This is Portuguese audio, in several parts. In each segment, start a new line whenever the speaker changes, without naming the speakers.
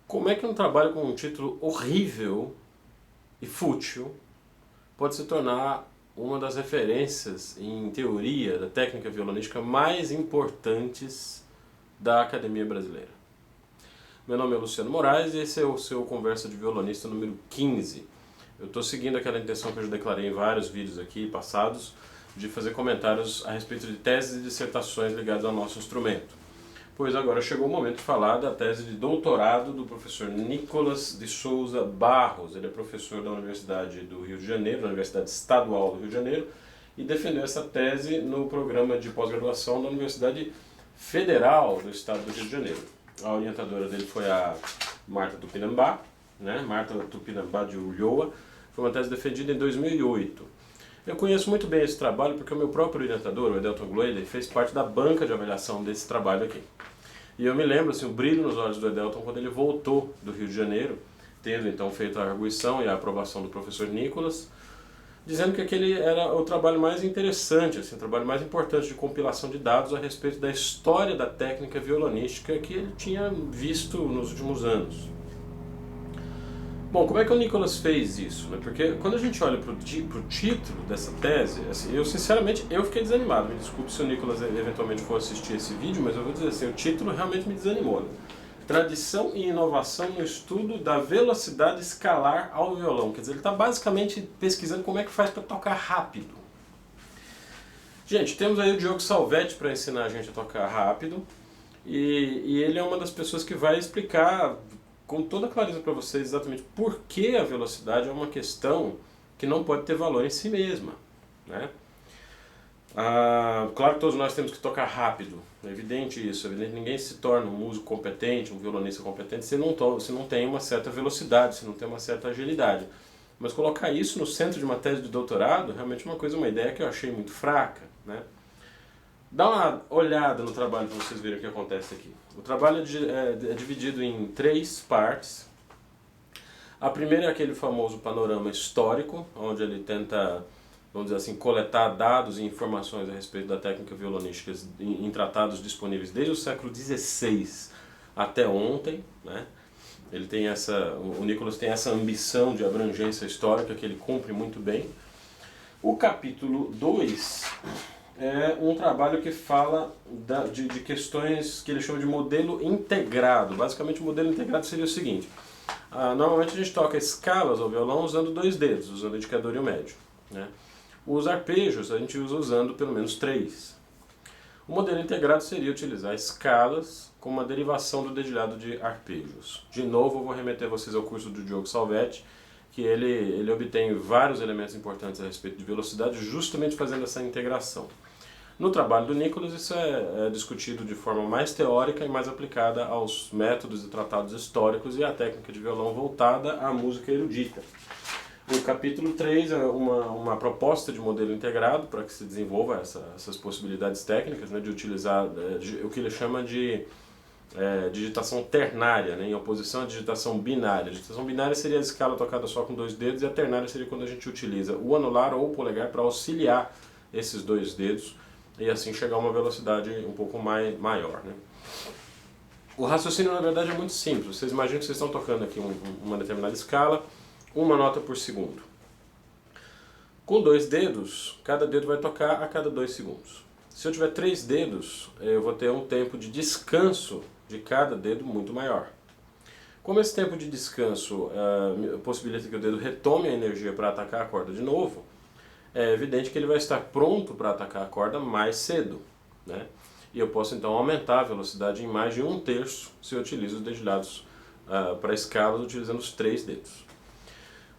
Como é que um trabalho com um título horrível e fútil pode se tornar uma das referências em teoria da técnica violonística mais importantes da Academia Brasileira? Meu nome é Luciano Moraes e esse é o seu Conversa de Violonista número 15. Eu estou seguindo aquela intenção que eu já declarei em vários vídeos aqui passados de fazer comentários a respeito de teses e dissertações ligadas ao nosso instrumento. Pois agora chegou o momento de falar da tese de doutorado do professor Nicolas de Souza Barros. Ele é professor da Universidade do Rio de Janeiro, da Universidade Estadual do Rio de Janeiro, e defendeu essa tese no programa de pós-graduação da Universidade Federal do Estado do Rio de Janeiro. A orientadora dele foi a Marta Tupinambá, Marta Tupinambá de Ulloa. Foi uma tese defendida em 2008. Eu conheço muito bem esse trabalho porque o meu próprio orientador, o Edelton Gloeder, fez parte da banca de avaliação desse trabalho aqui. E eu me lembro assim, o brilho nos olhos do Edelton quando ele voltou do Rio de Janeiro, tendo então feito a arguição e a aprovação do professor Nicolas, dizendo que aquele era o trabalho mais interessante, assim, o trabalho mais importante de compilação de dados a respeito da história da técnica violonística que ele tinha visto nos últimos anos. Bom, como é que o Nicolas fez isso? Porque quando a gente olha para o título dessa tese, assim, eu sinceramente fiquei desanimado. Me desculpe se o Nicolas eventualmente for assistir esse vídeo, mas eu vou dizer assim, o título realmente me desanimou. Tradição e inovação no estudo da velocidade escalar ao violão. Quer dizer, ele está basicamente pesquisando como é que faz para tocar rápido. Gente, temos aí o Diogo Salvetti para ensinar a gente a tocar rápido, e ele é uma das pessoas que vai explicar com toda clareza para vocês exatamente por que a velocidade é uma questão que não pode ter valor em si mesma, claro que todos nós temos que tocar rápido, é evidente isso, é evidente que ninguém se torna um músico competente, um violonista competente se não tem uma certa velocidade, se não tem uma certa agilidade. Mas colocar isso no centro de uma tese de doutorado realmente é uma ideia que eu achei muito fraca, Dá uma olhada no trabalho para vocês verem o que acontece aqui. O trabalho é dividido em 3 partes. A primeira é aquele famoso panorama histórico, onde ele tenta, vamos dizer assim, coletar dados e informações a respeito da técnica violonística em tratados disponíveis desde o século XVI até ontem, O Nicolas tem essa ambição de abrangência histórica que ele cumpre muito bem. O capítulo 2 é um trabalho que fala de questões que ele chama de modelo integrado. Basicamente o modelo integrado seria o seguinte: normalmente a gente toca escalas ao violão usando 2 dedos, usando o indicador e o médio. Os arpejos a gente usa usando pelo menos 3. O modelo integrado seria utilizar escalas como uma derivação do dedilhado de arpejos. De novo eu vou remeter vocês ao curso do Diogo Salvetti, que ele obtém vários elementos importantes a respeito de velocidade justamente fazendo essa integração. No trabalho do Nicolas isso é discutido de forma mais teórica e mais aplicada aos métodos e tratados históricos e à técnica de violão voltada à música erudita. O capítulo 3 é uma proposta de modelo integrado para que se desenvolva essas possibilidades técnicas, de utilizar o que ele chama de digitação ternária, em oposição à digitação binária. A digitação binária seria a escala tocada só com 2 dedos, e a ternária seria quando a gente utiliza o anular ou o polegar para auxiliar esses 2 dedos e assim chegar a uma velocidade um pouco maior. O raciocínio na verdade é muito simples. Vocês imaginam que vocês estão tocando aqui uma determinada escala, uma nota por segundo. Com 2 dedos, cada dedo vai tocar a cada 2 segundos. Se eu tiver 3 dedos, eu vou ter um tempo de descanso de cada dedo muito maior. Como esse tempo de descanso possibilita que o dedo retome a energia para atacar a corda de novo, é evidente que ele vai estar pronto para atacar a corda mais cedo. E eu posso então aumentar a velocidade em mais de 1/3 se eu utilizo os dedilhados para escalas utilizando os 3 dedos.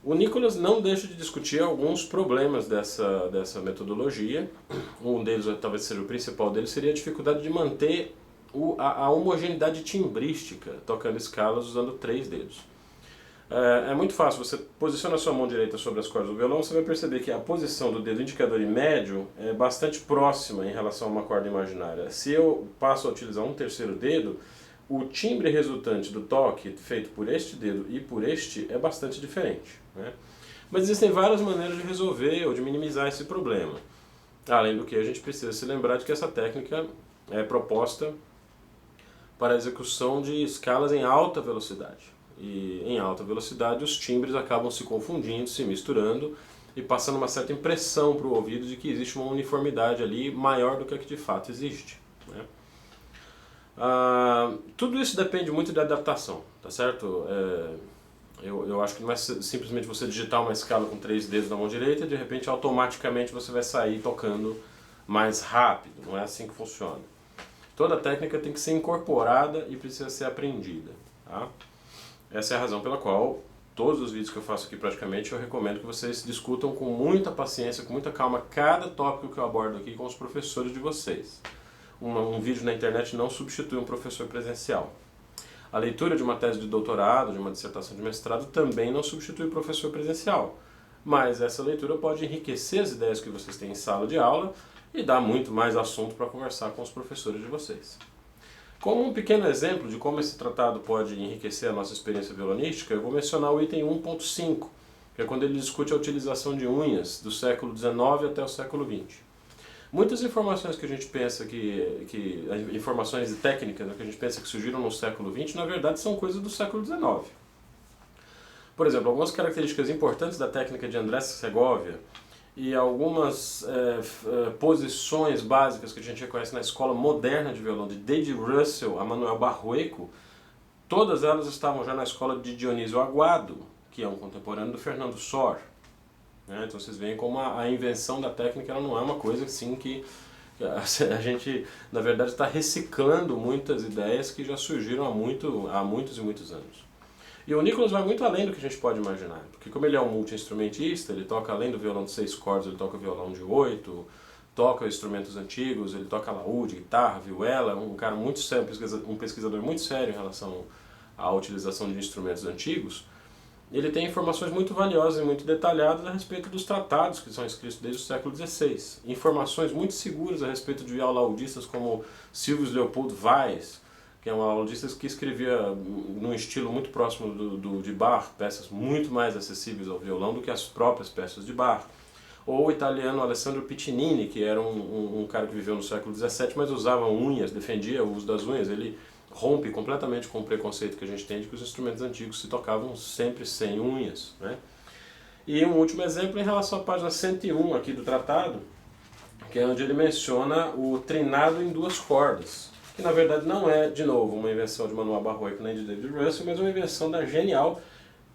O Nicolas não deixa de discutir alguns problemas dessa metodologia. Um deles, talvez seja o principal deles, seria a dificuldade de manter a homogeneidade timbrística tocando escalas usando 3 dedos. É muito fácil, você posiciona a sua mão direita sobre as cordas do violão, você vai perceber que a posição do dedo indicador e médio é bastante próxima em relação a uma corda imaginária. Se eu passo a utilizar um 3º dedo, o timbre resultante do toque feito por este dedo e por este é bastante diferente. Mas existem várias maneiras de resolver ou de minimizar esse problema. Além do que, a gente precisa se lembrar de que essa técnica é proposta para a execução de escalas em alta velocidade. E em alta velocidade os timbres acabam se confundindo, se misturando e passando uma certa impressão para o ouvido de que existe uma uniformidade ali maior do que a que de fato existe, né? Tudo isso depende muito da adaptação, tá certo? Eu acho que não é simplesmente você digitar uma escala com 3 dedos na mão direita e de repente automaticamente você vai sair tocando mais rápido, não é assim que funciona. Toda técnica tem que ser incorporada e precisa ser aprendida, tá? Essa é a razão pela qual todos os vídeos que eu faço aqui praticamente eu recomendo que vocês discutam com muita paciência, com muita calma, cada tópico que eu abordo aqui com os professores de vocês. Um vídeo na internet não substitui um professor presencial. A leitura de uma tese de doutorado, de uma dissertação de mestrado, também não substitui o professor presencial. Mas essa leitura pode enriquecer as ideias que vocês têm em sala de aula e dar muito mais assunto para conversar com os professores de vocês. Como um pequeno exemplo de como esse tratado pode enriquecer a nossa experiência violonística, eu vou mencionar o item 1.5, que é quando ele discute a utilização de unhas do século XIX até o século XX. Muitas informações que a gente pensa informações técnicas, né, que a gente pensa que surgiram no século XX, na verdade são coisas do século XIX. Por exemplo, algumas características importantes da técnica de Andrés Segovia e algumas posições básicas que a gente reconhece na escola moderna de violão, de David Russell a Manuel Barrueco, todas elas estavam já na escola de Dionísio Aguado, que é um contemporâneo do Fernando Sor. Então vocês veem como a invenção da técnica ela não é uma coisa assim que a gente, na verdade, está reciclando muitas ideias que já surgiram há muitos e muitos anos. E o Nicholas vai muito além do que a gente pode imaginar, porque como ele é um multi-instrumentista, ele toca além do violão de 6 cordas, ele toca violão de 8, toca instrumentos antigos, ele toca laúde, guitarra, vihuela, um cara muito sério, um pesquisador muito sério em relação à utilização de instrumentos antigos. Ele tem informações muito valiosas e muito detalhadas a respeito dos tratados que são escritos desde o século XVI. Informações muito seguras a respeito de laudistas como Silvius Leopold Weiss, que é um laudista que escrevia num estilo muito próximo de Bach, peças muito mais acessíveis ao violão do que as próprias peças de Bach. Ou o italiano Alessandro Piccinini, que era um cara que viveu no século XVII, mas usava unhas, defendia o uso das unhas. Ele rompe completamente com o preconceito que a gente tem de que os instrumentos antigos se tocavam sempre sem unhas, né? E um último exemplo em relação à página 101 aqui do tratado, que é onde ele menciona o trinado em 2 cordas, que na verdade não é, de novo, uma invenção de Manuel Barrueco nem de David Russell, mas uma invenção da genial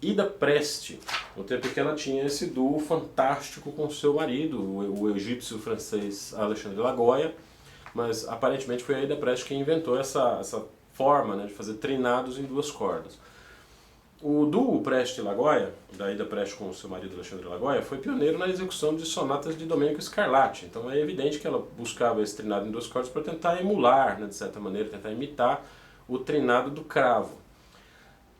Ida Preste, no tempo que ela tinha esse duo fantástico com seu marido, o egípcio francês Alexandre Lagoya, mas aparentemente foi a Ida Preste quem inventou essa forma, né, de fazer trinados em 2 cordas. O duo Preste-Lagoya, da Ida Preste com o seu marido Alexandre Lagoya, foi pioneiro na execução de sonatas de Domenico Scarlatti. Então é evidente que ela buscava esse trinado em 2 cordas para tentar emular, né, de certa maneira, tentar imitar o trinado do cravo.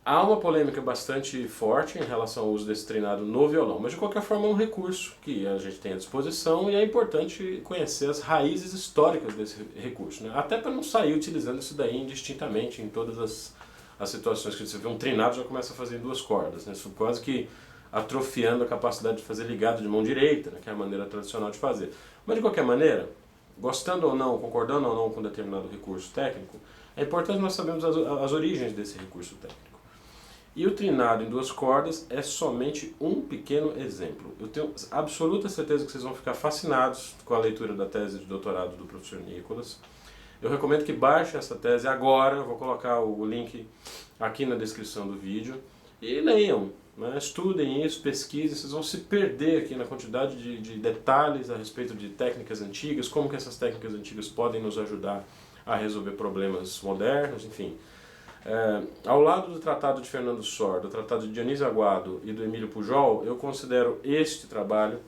Há uma polêmica bastante forte em relação ao uso desse trinado no violão, mas de qualquer forma é um recurso que a gente tem à disposição e é importante conhecer as raízes históricas desse recurso, né? Até para não sair utilizando isso daí indistintamente em todas as situações que você vê um trinado já começa a fazer em 2 cordas, né? Isso quase que atrofiando a capacidade de fazer ligado de mão direita, né? Que é a maneira tradicional de fazer. Mas de qualquer maneira, gostando ou não, concordando ou não com determinado recurso técnico, é importante nós sabermos as origens desse recurso técnico. E o trinado em 2 cordas é somente um pequeno exemplo. Eu tenho absoluta certeza que vocês vão ficar fascinados com a leitura da tese de doutorado do professor Nicholas. Eu recomendo que baixem essa tese agora, eu vou colocar o link aqui na descrição do vídeo. E leiam, né? Estudem isso, pesquisem, vocês vão se perder aqui na quantidade de detalhes a respeito de técnicas antigas, como que essas técnicas antigas podem nos ajudar a resolver problemas modernos, enfim. Ao lado do tratado de Fernando Sor, do tratado de Dionísio Aguado e do Emílio Pujol, eu considero este trabalho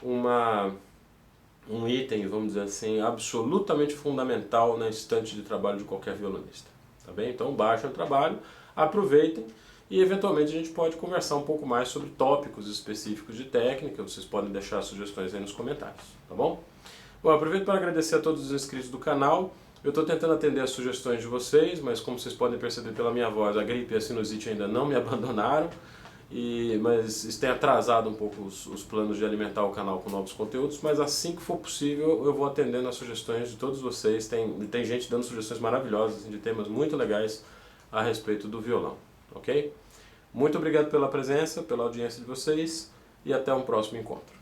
um item, vamos dizer assim, absolutamente fundamental na estante de trabalho de qualquer violonista. Tá bem? Então baixem o trabalho, aproveitem e eventualmente a gente pode conversar um pouco mais sobre tópicos específicos de técnica, vocês podem deixar sugestões aí nos comentários, tá bom? Bom, aproveito para agradecer a todos os inscritos do canal. Eu estou tentando atender as sugestões de vocês, mas como vocês podem perceber pela minha voz, a gripe e a sinusite ainda não me abandonaram. Mas isso tem atrasado um pouco os planos de alimentar o canal com novos conteúdos, mas assim que for possível eu vou atendendo as sugestões de todos vocês. Tem gente dando sugestões maravilhosas, assim, de temas muito legais a respeito do violão, ok? Muito obrigado pela presença, pela audiência de vocês e até um próximo encontro.